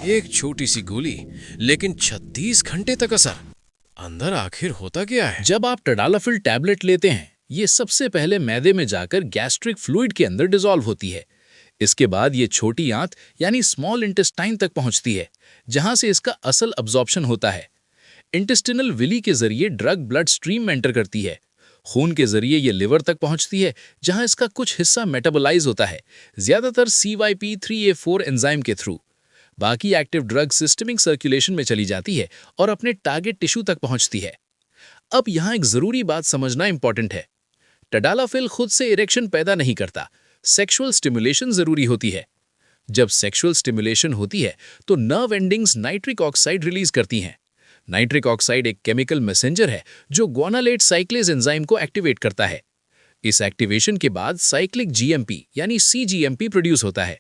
एक छोटी सी गोली, लेकिन 36 घंटे तक असर। अंदर आखिर होता क्या है? जब आप टडालाफिल टैबलेट लेते हैं, ये सबसे पहले मैदे में जाकर गैस्ट्रिक फ्लूइड के अंदर डिसॉल्व होती है। इसके बाद ये छोटी आंत यानी स्मॉल इंटेस्टाइन तक पहुंचती है, जहां से इसका असल अब्जॉर्प्शन होता है। इंटेस्टिनल विली के जरिए ड्रग ब्लड स्ट्रीम में एंटर करती है। खून के जरिए ये लिवर तक पहुंचती है, जहां इसका कुछ हिस्सा मेटाबोलाइज होता है, ज्यादातर CYP3A4 एंजाइम के थ्रू। बाकी एक्टिव ड्रग सिस्टमिक सर्कुलेशन में चली जाती है और अपने टारगेट टिश्यू तक पहुंचती है। अब यहाँ एक जरूरी बात समझना इंपॉर्टेंट है। टडालाफिल खुद से इरेक्शन पैदा नहीं करता, सेक्सुअल स्टिमुलेशन जरूरी होती है। जब सेक्सुअल स्टिमुलेशन होती है तो nerve endings nitric oxide release करती हैं। नाइट्रिक ऑक्साइड एक केमिकल मैसेंजर है जो ग्वानालेट साइक्लेज एंजाइम को एक्टिवेट करता है। इस एक्टिवेशन के बाद साइक्लिक जीएमपी यानी CGMP प्रोड्यूस होता है।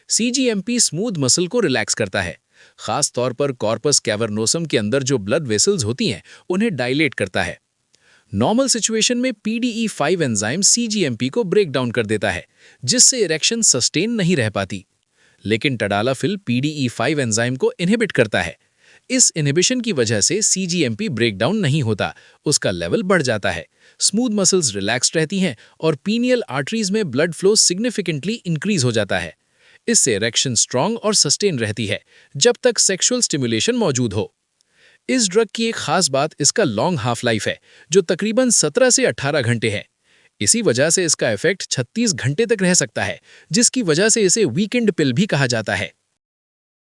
CGMP स्मूथ मसल को रिलैक्स करता है, खास तौर पर कॉर्पस कैवर्नोसम के अंदर जो ब्लड वेसल्स होती हैं उन्हें डायलेट करता है। नॉर्मल सिचुएशन में PDE5 एंजाइम CGMP को ब्रेक डाउन कर देता है, जिससे इरेक्शन सस्टेन नहीं रह पाती। लेकिन टडालाफिल PDE5 एंजाइम को इनहिबिट करता है। इस इनहिबिशन की वजह से CGMP ब्रेक डाउन नहीं होता, उसका लेवल बढ़ जाता है। स्मूथ मसल्स रिलैक्स्ड रहती हैं और पीनियल आर्टरीज में ब्लड फ्लो सिग्निफिकेंटली इंक्रीज हो जाता है। इससे इरेक्शन स्ट्रांग और सस्टेन रहती है जब तक सेक्सुअल स्टिमुलेशन मौजूद हो। इस ड्रग की एक खास बात इसका लॉन्ग हाफ लाइफ है, जो तकरीबन 17 से 18 घंटे है। इसी वजह से इसका इफेक्ट 36 घंटे तक रह सकता है, जिसकी वजह से इसे वीकेंड पिल भी कहा जाता है।